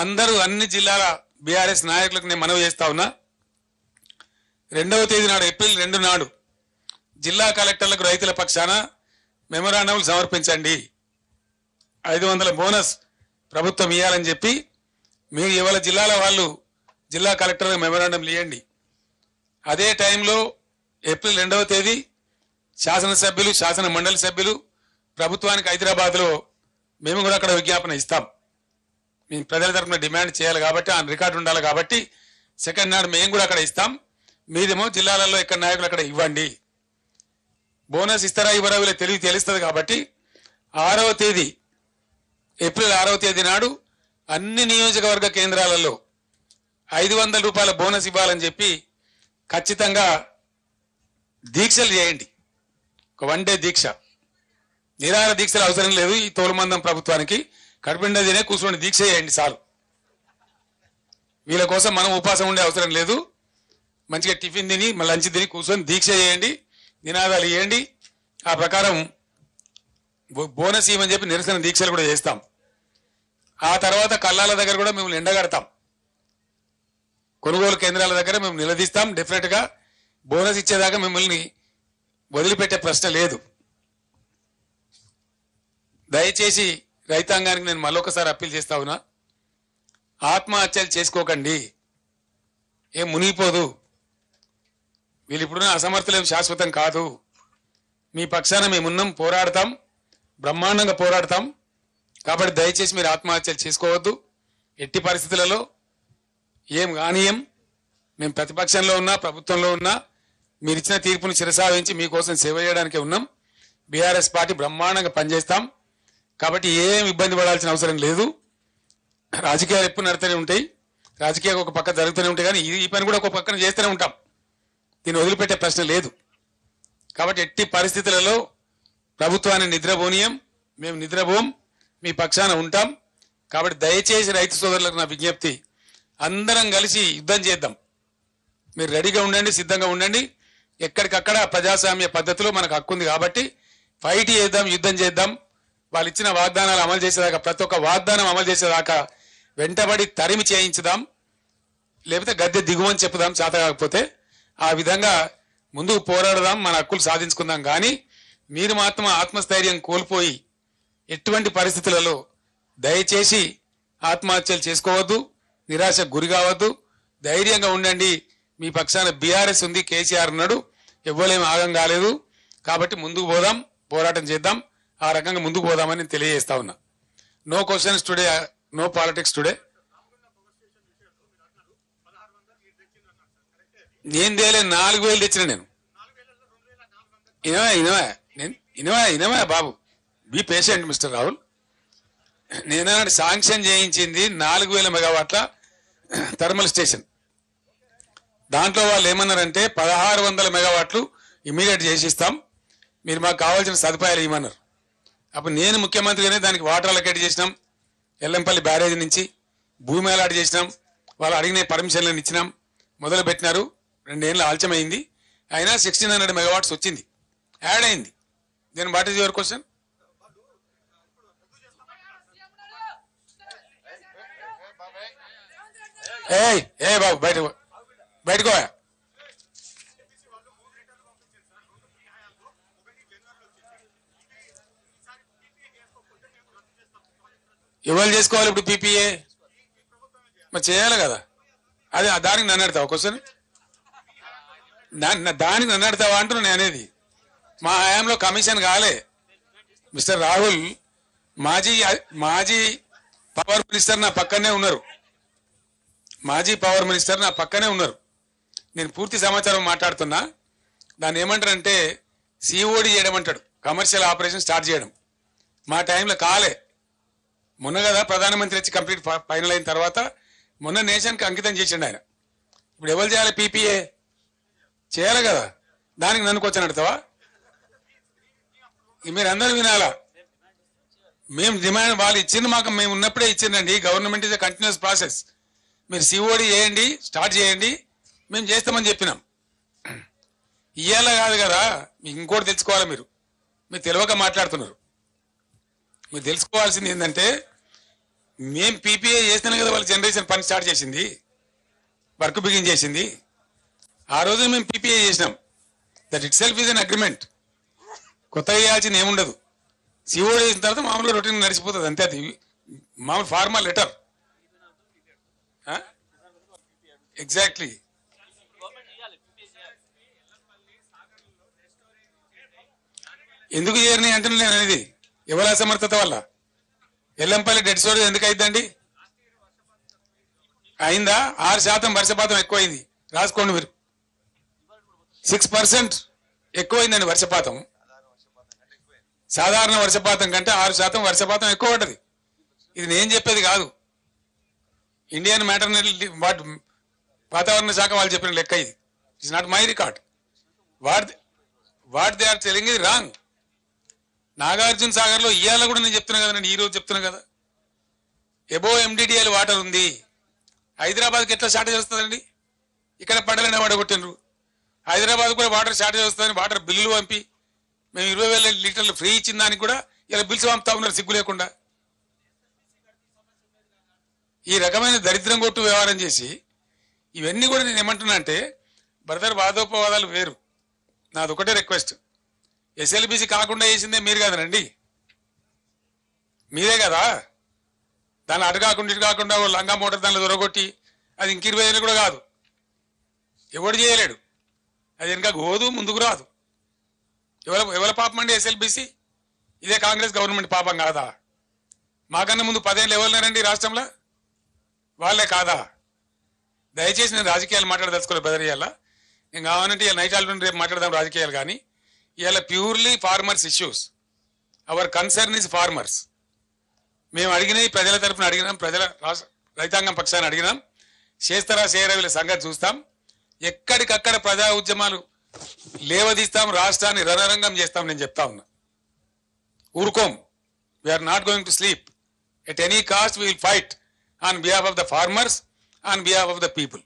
అందరూ అన్ని జిల్లాల బీఆర్ఎస్ నాయకులకు నేను మనవి చేస్తా ఉన్నా. 2వ తేదీ నాడు ఏప్రిల్ 2 నాడు జిల్లా కలెక్టర్లకు రైతుల పక్షాన మెమోరాండంలు సమర్పించండి. 500 బోనస్ ప్రభుత్వం ఇవ్వాలని చెప్పి మీరు ఇవాళ జిల్లాల వాళ్ళు జిల్లా కలెక్టర్లకు మెమోరాండంలు ఇవ్వండి. అదే టైంలో ఏప్రిల్ 2వ తేదీ శాసనసభ్యులు శాసన మండలి సభ్యులు ప్రభుత్వానికి హైదరాబాద్లో మేము కూడా అక్కడ విజ్ఞాపన ఇస్తాం. మేము ప్రజల తరఫున డిమాండ్ చేయాలి కాబట్టి ఆ రికార్డు ఉండాలి కాబట్టి 2nd నాడు మేము కూడా అక్కడ ఇస్తాం. మీదేమో జిల్లాలలో ఎక్కడ నాయకులు అక్కడ ఇవ్వండి. బోనస్ ఇస్తారా ఇవ్వరా వీళ్ళకి తెలుస్తుంది కాబట్టి 6వ తేదీ ఏప్రిల్ 6వ తేదీ నాడు అన్ని నియోజకవర్గ కేంద్రాలలో 500 రూపాయల బోనస్ ఇవ్వాలని చెప్పి ఖచ్చితంగా దీక్షలు చేయండి. ఒక 1 డే దీక్ష, నిరాహార దీక్షలు అవసరం లేదు. ఈ తోలుమందం ప్రభుత్వానికి కడుపుండా తినే కూర్చొని దీక్ష చేయండి చాలు. వీళ్ళ కోసం మనం ఉపాసం ఉండే అవసరం లేదు. మంచిగా టిఫిన్ తిని లంచ్ తిని కూర్చొని దీక్ష చేయండి, నినాదాలు ఇవ్వండి. ఆ ప్రకారం బోనస్ ఇవ్వని చెప్పి నిరసన దీక్షలు కూడా చేస్తాం. ఆ తర్వాత కల్లాల దగ్గర కూడా మేము ఎండగడతాం. కొనుగోలు కేంద్రాల దగ్గర మేము నిలదీస్తాం. డెఫినెట్ గా బోనస్ ఇచ్చేదాకా మిమ్మల్ని వదిలిపెట్టే ప్రశ్న లేదు. దయచేసి రైతాంగానికి నేను మళ్ళొకసారి అప్పీల్ చేస్తా ఉన్నా, ఆత్మహత్యలు చేసుకోకండి. ఏం మునిగిపోదు. వీళ్ళు ఇప్పుడున్న అసమర్థులేం శాశ్వతం కాదు. మీ పక్షాన మేమున్నాం, పోరాడతాం, బ్రహ్మాండంగా పోరాడతాం. కాబట్టి దయచేసి మీరు ఆత్మహత్యలు చేసుకోవద్దు. ఎట్టి పరిస్థితులలో ఏం కానీయం. మేము ప్రతిపక్షంలో ఉన్నా ప్రభుత్వంలో ఉన్నా మీరు ఇచ్చిన తీర్పును శిరసావహించి మీకోసం సేవ చేయడానికే ఉన్నాం. బీఆర్ఎస్ పార్టీ బ్రహ్మాండంగా పనిచేస్తాం. కాబట్టి ఏం ఇబ్బంది పడాల్సిన అవసరం లేదు. రాజకీయాలు ఎప్పుడు నడుతూనే ఉంటాయి, రాజకీయాలు ఒక పక్క జరుగుతూనే ఉంటాయి. కానీ ఈ పని కూడా ఒక పక్కన చేస్తూనే ఉంటాం. దీన్ని వదిలిపెట్టే ప్రశ్న లేదు. కాబట్టి ఎట్టి పరిస్థితులలో ప్రభుత్వాన్ని నిద్రపోనీయం, మేము నిద్రపోం, మీ పక్షాన ఉంటాం. కాబట్టి దయచేసి రైతు సోదరులకు నా విజ్ఞప్తి, అందరం కలిసి యుద్ధం చేద్దాం. మీరు రెడీగా ఉండండి, సిద్ధంగా ఉండండి. ఎక్కడికక్కడ ప్రజాస్వామ్య పద్ధతిలో మనకు హక్కు ఉంది కాబట్టి ఫైట్ చేద్దాం, యుద్ధం చేద్దాం. వాళ్ళు ఇచ్చిన వాగ్దానాలు అమలు చేసేదాకా, ప్రతి ఒక్క వాగ్దానం అమలు చేసేదాకా వెంటబడి తరిమి చేయించుదాం. లేకపోతే గద్దె దిగుమని చెప్పుదాం చేత కాకపోతే. ఆ విధంగా ముందుకు పోరాడదాం, మన హక్కులు సాధించుకుందాం. కానీ మీరు మాత్రం ఆత్మస్థైర్యం కోల్పోయి ఎటువంటి పరిస్థితులలో దయచేసి ఆత్మహత్యలు చేసుకోవద్దు, నిరాశకు గురి కావద్దు. ధైర్యంగా ఉండండి. మీ పక్షాన బీఆర్ఎస్ ఉంది, కేసీఆర్ ఉన్నాడు, ఎవ్వరేం ఆగం కాలేదు. కాబట్టి ముందుకు పోదాం, పోరాటం చేద్దాం. ఆ రకంగా ముందుకు పోదామని నేను తెలియజేస్తా ఉన్నా. No questions today, no politics today. నేను తేలే 4000 తెచ్చిన నేను. ఇనవా బాబు, బీ పేషెంట్ మిస్టర్ రాహుల్. నేను శాంక్షన్ చేయించింది 4000 మెగావాట్ల థర్మల్ స్టేషన్. దాంట్లో వాళ్ళు ఏమన్నారంటే 1600 మెగావాట్లు ఇమీడియట్ చేసిస్తాం, మీరు మాకు కావాల్సిన సదుపాయాలు ఇవ్వమన్నారు. అప్పుడు నేను ముఖ్యమంత్రిగానే దానికి వాటర్ అలొకేట్ చేసినాం. ఎల్లంపల్లి బ్యారేజ్ నుంచి భూమి అలాట్ చేసినాం. వాళ్ళు అడిగిన పర్మిషన్లను ఇచ్చినాం, మొదలు పెట్టినారు. 2 ఏళ్ళు ఆలస్యమైంది. అయినా 1600 మెగావాట్స్ వచ్చింది, యాడ్ అయింది. Then what is your question? ఏ బాబు బయటకు ఎవరు చేసుకోవాలి ఇప్పుడు పీపీఏ? మరి చేయాలి కదా. అదే దానికి నన్ను అడతావా క్వశ్చన్? దానికి నన్ను అడతావా అంటున్నా నేను అనేది. మా హయాంలో కమిషన్ కాలే మిస్టర్ రాహుల్. మాజీ పవర్ మినిస్టర్ నా పక్కనే ఉన్నారు. నేను పూర్తి సమాచారం మాట్లాడుతున్నా. దాన్ని ఏమంటారంటే సిఓడి చేయడం అంటాడు, కమర్షియల్ ఆపరేషన్ స్టార్ట్ చేయడం. మా టైంలో కాలే. మొన్న కదా ప్రధానమంత్రి వచ్చి కంప్లీట్ ఫైనల్ అయిన తర్వాత మొన్న నేషన్కి అంకితం చేసిండు ఆయన. ఇప్పుడు ఎవరు చేయాలి? పీపీఏ చేయాలి కదా. దానికి నన్ను క్వశ్చన్ అడతావా? మీరు అందరూ వినాలా. మేము డిమాండ్ వాళ్ళు ఇచ్చింది మాకు, మేము ఉన్నప్పుడే ఇచ్చిందండి. Government is a continuous process. మీరు సిఓడి చేయండి, స్టార్ట్ చేయండి, మేము చేస్తామని చెప్పినాం. ఇయ్యాల కాదు కదా. మీకు ఇంకోటి తెలుసుకోవాలి. మీరు తెలియక మాట్లాడుతున్నారు. మీరు తెలుసుకోవాల్సింది ఏంటంటే మేం పీపీఏ చేస్తేనే కదా వాళ్ళ జనరేషన్ పని స్టార్ట్ చేసింది, వర్క్ బిగిన్ చేసింది. ఆ రోజు మేము పీపీఏ చేసినాం. That it self is an agreement. కొత్తగా చేయాల్సింది ఏముండదు. సిఓడి చేసిన తర్వాత మామూలుగా రొటీన్ నడిచిపోతుంది అంతే. అది మామూలు ఫార్మల్ లెటర్. ఎగ్జాక్ట్లీ. ఎందుకు చేయరని అంటున్నా నేను అనేది. ఎవరి అసమర్థత వల్ల. ఎల్లంపల్లి డెడ్ స్టోరేజ్ ఎందుకు అయిందండి? అయిందా? 6% వర్షపాతం ఎక్కువైంది. రాసుకోండి మీరు. 6% ఎక్కువైందండి వర్షపాతం. సాధారణ వర్షపాతం కంటే 6% వర్షపాతం ఎక్కువ పడ్డది. ఇది నేను చెప్పేది కాదు. ఇండియన్ మ్యాటర్నరీ వాతావరణ శాఖ వాళ్ళు చెప్పిన లెక్క ఇది. It's not my record. What they are telling ఇది రాంగ్. నాగార్జున సాగర్ లో ఇవాళ కూడా నేను చెప్తున్నా కదా, నేను ఈ రోజు చెప్తున్నా కదా, ఎబో ఎండిడిఎల్ వాటర్ ఉంది. హైదరాబాద్కి ఎట్లా షార్టేజ్ వస్తుందండి? ఇక్కడ పడలేని పడగొట్టినరు. హైదరాబాద్ కూడా వాటర్ షార్టేజ్ వస్తుందని వాటర్ బిల్లులు పంపి మేము 20,000 లీటర్లు ఫ్రీ ఇచ్చిన దానికి కూడా ఇలా బిల్స్ పంపుతా ఉన్నారు సిగ్గు లేకుండా. ఈ రకమైన దరిద్రం కొట్టు వ్యవహారం చేసి ఇవన్నీ కూడా నేను ఏమంటున్నా అంటే, బ్రదర్ వాదోపవాదాలు వేరు. నాది ఒకటే రిక్వెస్ట్. ఎస్ఎల్బిసి కాకుండా వేసిందే మీరు కదనండి, మీరే కదా. దాన్ని అటు కాకుండా ఇటు కాకుండా లంగా మోటార్ దానిలో దొరగొట్టి అది ఇంక 20 ఏళ్ళు కూడా కాదు. ఎవడు చేయలేడు. అది వెనక గోదు ముందుకు రాదు. ఎవరి పాపం అండి ఎస్ఎల్బిసి? ఇదే కాంగ్రెస్ గవర్నమెంట్ పాపం కాదా? మాకన్నా ముందు 10 ఏళ్ళు ఎవరున్నారండి రాష్ట్రంలో? వాళ్ళే కాదా? దయచేసి నేను రాజకీయాలు మాట్లాడదలుచుకోలేదు బ్రదర్. ఇవాళ నేను కావాలంటే ఇలా నైట్ ఆల్రెడీ రేపు మాట్లాడదాం రాజకీయాలు. కానీ ఇవాళ purely farmers issues. Hour concern is farmers. మేము అడిగినాయి ప్రజల తరఫున అడిగినాం, ప్రజల రైతాంగం పక్షాన్ని అడిగినాం. చేస్తారా చేయరా వీళ్ళ సంగతి చూస్తాం. ఎక్కడికక్కడ ప్రజా ఉద్యమాలు లేవదీస్తాం, రాష్ట్రాన్ని రణరంగం చేస్తాం. నేను చెప్తా ఉన్నా, ఊరుకోం. We're not going to sleep. At any cost we will fight on behalf of the farmers, on behalf of the people.